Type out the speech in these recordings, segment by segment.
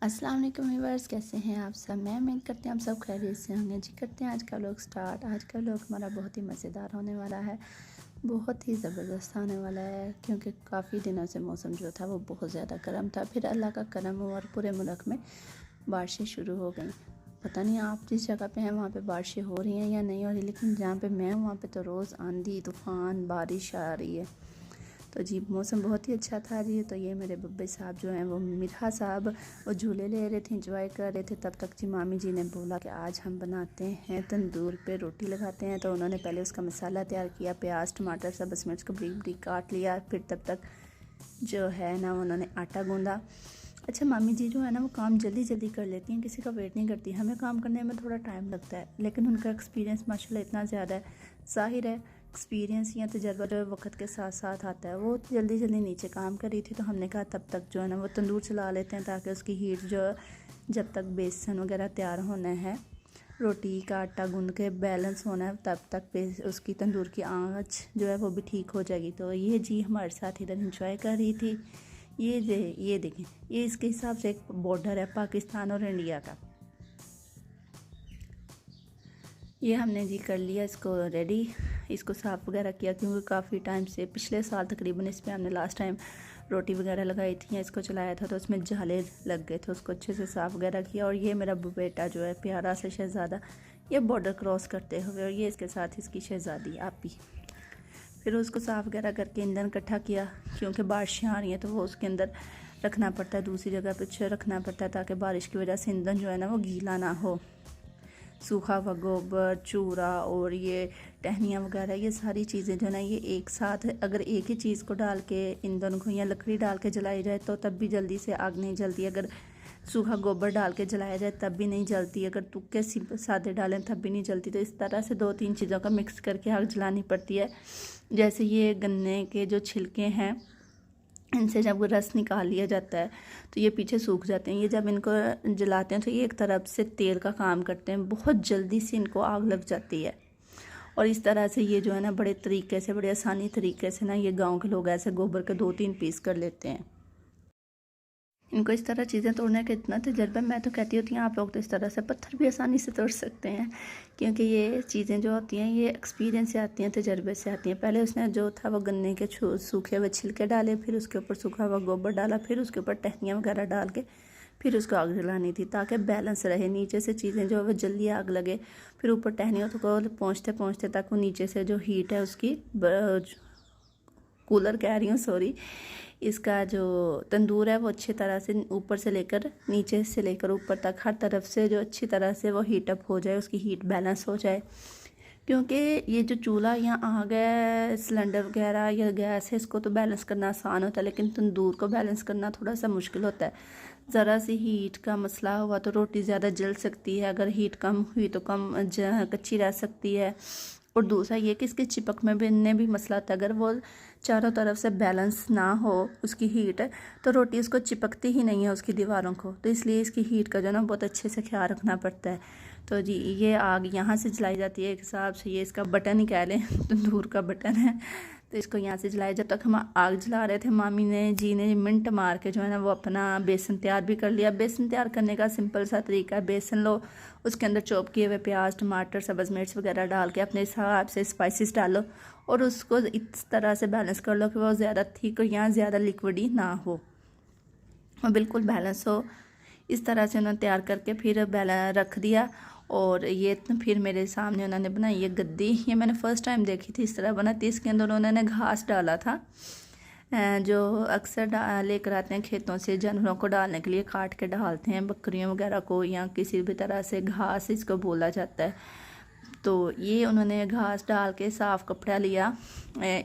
अस्सलाम वालेकुम व्यूअर्स, कैसे हैं आप सब। मैं उम्मीद करते हैं आप सब खैरियत से होंगे जी। करते हैं आज का व्लॉग स्टार्ट। आज का व्लॉग हमारा बहुत ही मज़ेदार होने वाला है, बहुत ही ज़बरदस्त होने वाला है, क्योंकि काफ़ी दिनों से मौसम जो था वो बहुत ज़्यादा गर्म था। फिर अल्लाह का करम हुआ और पूरे मुल्क में बारिशें शुरू हो गई। पता नहीं आप जिस जगह पे हैं वहाँ पे बारिशें हो रही हैं या नहीं हो रही, लेकिन जहाँ पे मैं हूँ वहाँ पे तो रोज़ आंधी तूफ़ान बारिश आ रही है। तो जी मौसम बहुत ही अच्छा था जी। तो ये मेरे बब्बे साहब जो हैं वो मिठा साहब वो झूले ले रहे थे, इंजॉय कर रहे थे। तब तक जी मामी जी ने बोला कि आज हम बनाते हैं तंदूर पे रोटी लगाते हैं। तो उन्होंने पहले उसका मसाला तैयार किया, प्याज टमाटर सब मिर्च को बरीक बरीक काट लिया। फिर तब तक जो है ना उन्होंने आटा गूंदा। अच्छा मामी जी जो है ना वो काम जल्दी जल्दी कर लेती हैं, किसी का वेट नहीं करती। हमें काम करने में थोड़ा टाइम लगता है, लेकिन उनका एक्सपीरियंस माशाल्लाह इतना ज़्यादा है। ज़ाहिर है एक्सपीरियंस या तजर्बा जो है वक्त के साथ साथ आता है। वो जल्दी जल्दी नीचे काम कर रही थी, तो हमने कहा तब तक जो है ना वो तंदूर चला लेते हैं, ताकि उसकी हीट जो जब तक बेसन वगैरह तैयार होना है, रोटी का आटा गूंद के बैलेंस होना है, तब तक उसकी तंदूर की आंच जो है वो भी ठीक हो जाएगी। तो ये जी हमारे साथ इधर इंजॉय कर रही थी। ये देखें, ये इसके हिसाब से एक बॉर्डर है पाकिस्तान और इंडिया का। ये हमने जी कर लिया इसको रेडी, इसको साफ़ वगैरह किया, क्योंकि काफ़ी टाइम से पिछले साल तकरीबन इस पर हमने लास्ट टाइम रोटी वगैरह लगाई थी या इसको चलाया था, तो उसमें जाले लग गए थे। उसको अच्छे से साफ़ वगैरह किया। और ये मेरा बेटा जो है प्यारा से शहज़ादा, ये बॉर्डर क्रॉस करते हुए, और ये इसके साथ इसकी शहज़ादी आपी। फिर उसको साफ़ वगैरह करके ईंधन इकट्ठा किया, क्योंकि बारिशें आ रही हैं तो वो उसके अंदर रखना पड़ता है, दूसरी जगह पे रखना पड़ता है, ताकि बारिश की वजह से ईंधन जो है ना वो गीला ना हो। सूखा हुआ गोबर, चूरा और ये टहनियाँ वगैरह, ये सारी चीज़ें जो ना ये एक साथ, अगर एक ही चीज़ को डाल के ईंधन को या लकड़ी डाल के जलाई जाए तो तब भी जल्दी से आग नहीं जलती। अगर सूखा गोबर डाल के जलाया जाए तब भी नहीं जलती। अगर तुक्के सादे डालें तब भी नहीं जलती। तो इस तरह से दो तीन चीज़ों का मिक्स करके आग जलानी पड़ती है। जैसे ये गन्ने के जो छिलके हैं, इनसे जब रस निकाल लिया जाता है तो ये पीछे सूख जाते हैं। ये जब इनको जलाते हैं तो ये एक तरफ से तेल का काम करते हैं, बहुत जल्दी से इनको आग लग जाती है। और इस तरह से ये जो है ना बड़े तरीके से, बड़े आसानी तरीके से ना ये गांव के लोग ऐसे गोबर के 2-3 पीस कर लेते हैं। इनको इस तरह चीज़ें तोड़ने का इतना तजर्बा, मैं तो कहती होती हूँ आप लोग तो इस तरह से पत्थर भी आसानी से तोड़ सकते हैं, क्योंकि ये चीज़ें जो होती हैं ये एक्सपीरियंस से आती हैं, तजर्बे से आती हैं। पहले उसने जो था वो गन्ने के सूखे हुए छिलके डाले, फिर उसके ऊपर सूखा हुआ गोबर डाला, फिर उसके ऊपर टहनियाँ वगैरह डाल के फिर उसको आग जलानी थी, ताकि बैलेंस रहे। नीचे से चीज़ें जो है वो जल्दी आग लगे, फिर ऊपर टहनियों को पहुँचते पहुँचते तक वो नीचे से जो हीट है उसकी, कूलर कह रही हूँ सॉरी, इसका जो तंदूर है वो अच्छी तरह से ऊपर से लेकर नीचे से लेकर ऊपर तक हर तरफ से जो अच्छी तरह से वो हीट अप हो जाए, उसकी हीट बैलेंस हो जाए। क्योंकि ये जो चूल्हा या आग है, सिलेंडर वगैरह या गैस है, इसको तो बैलेंस करना आसान होता है, लेकिन तंदूर को बैलेंस करना थोड़ा सा मुश्किल होता है। ज़रा सी हीट का मसला हुआ तो रोटी ज़्यादा जल सकती है, अगर हीट कम हुई तो कच्ची रह सकती है। और दूसरा ये कि इसके चिपक में भी मसला होता है। अगर वो चारों तरफ से बैलेंस ना हो उसकी हीट, तो रोटी उसको चिपकती ही नहीं है उसकी दीवारों को। तो इसलिए इसकी हीट का जो ना बहुत अच्छे से ख्याल रखना पड़ता है। तो जी ये आग यहाँ से जलाई जाती है एक हिसाब से, ये इसका बटन ही कह लें, तंदूर का बटन है। तो इसको यहाँ से जलाया। जब तक हम आग जला रहे थे मामी ने जी ने मिनट मार के जो है ना वो अपना बेसन तैयार भी कर लिया। बेसन तैयार करने का सिंपल सा तरीका है, बेसन लो, उसके अंदर चॉप किए हुए प्याज टमाटर सब्ज़ मिर्च वगैरह डाल के अपने हिसाब से स्पाइसेस डालो, और उसको इस तरह से बैलेंस कर लो कि वो ज़्यादा थिक या ज़्यादा लिक्विडी ना हो, और बिल्कुल बैलेंस हो। इस तरह से उन्होंने तैयार करके फिर रख दिया। और ये फिर मेरे सामने उन्होंने बनाई ये गद्दी, ये मैंने फ़र्स्ट टाइम देखी थी इस तरह बनाती। इसके अंदर उन्होंने घास डाला था, जो अक्सर लेकर आते हैं खेतों से जानवरों को डालने के लिए, काट के डालते हैं बकरियों वगैरह को, या किसी भी तरह से घास इसको बोला जाता है। तो ये उन्होंने घास डाल के साफ़ कपड़ा लिया,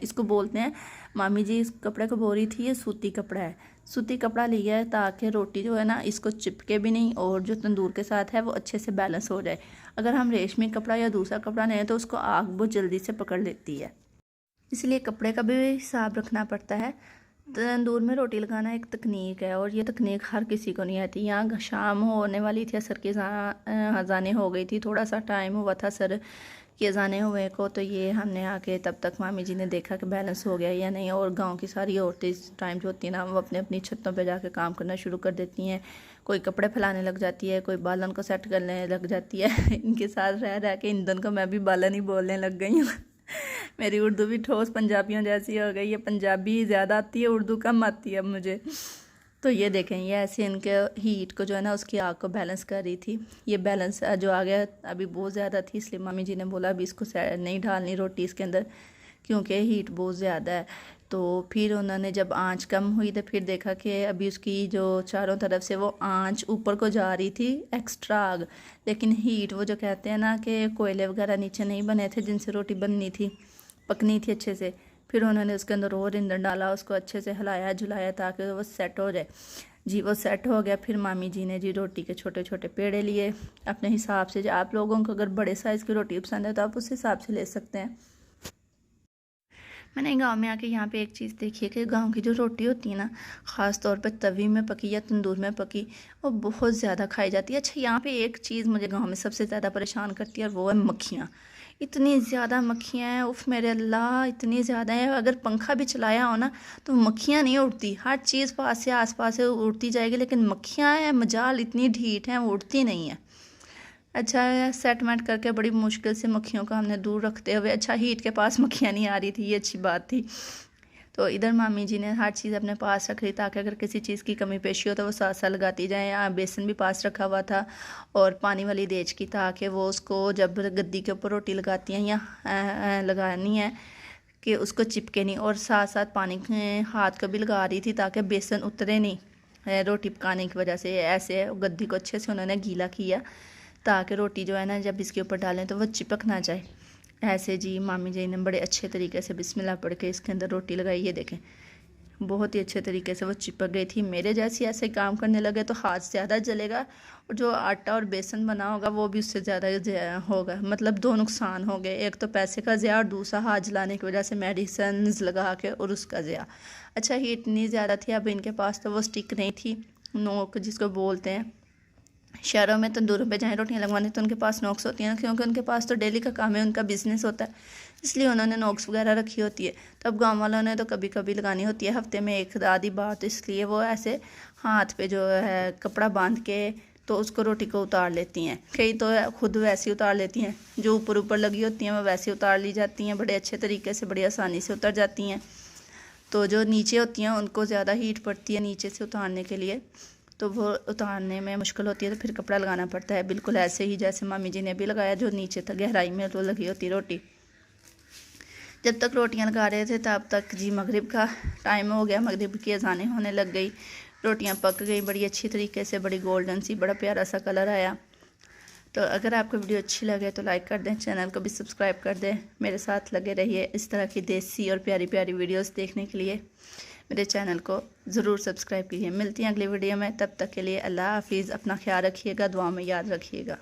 इसको बोलते हैं, मामी जी इस कपड़े को बोल रही थी ये सूती कपड़ा है, सूती कपड़ा लिया है, ताकि रोटी जो है ना इसको चिपके भी नहीं और जो तंदूर के साथ है वो अच्छे से बैलेंस हो जाए। अगर हम रेशमी कपड़ा या दूसरा कपड़ा लें तो उसको आग बहुत जल्दी से पकड़ लेती है, इसलिए कपड़े का भी हिसाब रखना पड़ता है। तंदूर में रोटी लगाना एक तकनीक है, और ये तकनीक हर किसी को नहीं आती। यहाँ शाम होने वाली थी, असर की अजानें हो गई थी, थोड़ा सा टाइम हुआ था असर कि अज़ाने हुए को, तो ये हमने आके तब तक मामी जी ने देखा कि बैलेंस हो गया या नहीं। और गांव की सारी औरतें इस टाइम जो होती हैं ना, वो अपने अपनी छतों पे जाके काम करना शुरू कर देती हैं। कोई कपड़े फैलाने लग जाती है, कोई बालन को सेट करने लग जाती है। इनके साथ रह रह के इन दोनों को मैं भी बालन ही बोलने लग गई हूँ। मेरी उर्दू भी ठोस पंजाबियों जैसी हो गई है, पंजाबी ज़्यादा आती है, उर्दू कम आती है अब मुझे। तो ये देखें, ये ऐसे इनके हीट को जो है ना, उसकी आग को बैलेंस कर रही थी। ये बैलेंस जो आ गया अभी बहुत ज़्यादा थी, इसलिए मामी जी ने बोला अभी इसको नहीं डालनी रोटी इसके अंदर, क्योंकि हीट बहुत ज़्यादा है। तो फिर उन्होंने जब आंच कम हुई तो फिर देखा कि अभी उसकी जो चारों तरफ से वो आंच ऊपर को जा रही थी, एक्स्ट्रा आग। लेकिन हीट, वो जो कहते हैं ना कि कोयले वगैरह नीचे नहीं बने थे जिनसे रोटी बननी थी, पकनी थी अच्छे से। फिर उन्होंने उसके अंदर और ईंधन डाला, उसको अच्छे से हिलाया झुलाया ताकि वो सेट हो जाए जी। वो सेट हो गया। फिर मामी जी ने जी रोटी के छोटे छोटे पेड़े लिए अपने हिसाब से। जो आप लोगों को अगर बड़े साइज़ की रोटी पसंद है तो आप उस हिसाब से ले सकते हैं। मैंने गांव में आके यहाँ पे एक चीज़ देखी है कि गांव की जो रोटी होती है ना, ख़ास तौर पे तवी में पकी या तंदूर में पकी, वो बहुत ज़्यादा खाई जाती है। अच्छा, यहाँ पे एक चीज़ मुझे गांव में सबसे ज़्यादा परेशान करती है और वो है मक्खियाँ। इतनी ज़्यादा मक्खियाँ हैं, उफ़ मेरे अल्लाह, इतनी ज़्यादा है। अगर पंखा भी चलाया हो ना तो मक्खियाँ नहीं उड़ती, हर चीज़ पास से आस पास से उड़ती जाएगी, लेकिन मक्खियाँ हैं मजाल इतनी ढीठ हैं, वो उड़ती नहीं है। अच्छा, सेटमेंट करके बड़ी मुश्किल से मक्खियों को हमने दूर रखते हुए, अच्छा हीट के पास मक्खियाँ नहीं आ रही थी, ये अच्छी बात थी। तो इधर मामी जी ने हर चीज़ अपने पास रख ली ताकि अगर किसी चीज़ की कमी पेशी हो तो वो साथ साथ लगाती जाए। बेसन भी पास रखा हुआ था और पानी वाली देच की, ताकि वो उसको जब गद्दी के ऊपर रोटी लगाती हैं या लगानी है कि उसको चिपके नहीं। और साथ साथ पानी हाथ को भी लगा रही थी ताकि बेसन उतरे नहीं रोटी पकाने की वजह से। ऐसे गद्दी को अच्छे से उन्होंने गीला किया ताकि रोटी जो है ना, जब इसके ऊपर डालें तो वो चिपक ना जाए। ऐसे जी मामी जी ने बड़े अच्छे तरीके से बिस्मिल्लाह पढ़ के इसके अंदर रोटी लगाई। ये देखें, बहुत ही अच्छे तरीके से वो चिपक गई थी। मेरे जैसी ऐसे काम करने लगे तो हाथ ज़्यादा जलेगा और जो आटा और बेसन बना होगा वो भी उससे ज़्यादा होगा। मतलब दो नुकसान हो गए, एक तो पैसे का ज़्या और दूसरा हाथ जलाने की वजह से मेडिसिन लगा के और उसका ज़्या। अच्छा, हीट इतनी ज़्यादा थी, अब इनके पास तो वो स्टिक नहीं थी, नोक जिसको बोलते हैं। शहरों में तंदूरों पे जहाँ रोटियां लगवानी तो उनके पास नोक्स होती हैं, क्योंकि उनके पास तो डेली का काम है, उनका बिजनेस होता है, इसलिए उन्होंने नोक्स वगैरह रखी होती है। तो अब गाँव वालों ने तो कभी कभी लगानी होती है, हफ्ते में एक आधी बार, तो इसलिए वो ऐसे हाथ पे जो है कपड़ा बांध के तो उसको रोटी को उतार लेती हैं। कई तो खुद वैसे उतार लेती हैं, जो ऊपर ऊपर लगी होती हैं वो वैसे उतार ली जाती हैं, बड़े अच्छे तरीके से, बड़ी आसानी से उतर जाती हैं। तो जो नीचे होती हैं उनको ज़्यादा हीट पड़ती है नीचे से उतारने के लिए, तो वो उतारने में मुश्किल होती है, तो फिर कपड़ा लगाना पड़ता है। बिल्कुल ऐसे ही जैसे मामी जी ने भी लगाया, जो नीचे तक गहराई में तो लगी होती रोटी। जब तक रोटियां लगा रहे थे तब तक जी मगरिब का टाइम हो गया, मगरिब की अज़ानें होने लग गई। रोटियां पक गई बड़ी अच्छी तरीके से, बड़ी गोल्डन सी, बड़ा प्यारा सा कलर आया। तो अगर आपको वीडियो अच्छी लगे तो लाइक कर दें, चैनल को भी सब्सक्राइब कर दें, मेरे साथ लगे रहिए इस तरह की देसी और प्यारी प्यारी वीडियोस देखने के लिए। मेरे चैनल को ज़रूर सब्सक्राइब कीजिए। मिलती हैं अगली वीडियो में, तब तक के लिए अल्लाह हाफिज़। अपना ख्याल रखिएगा, दुआ में याद रखिएगा।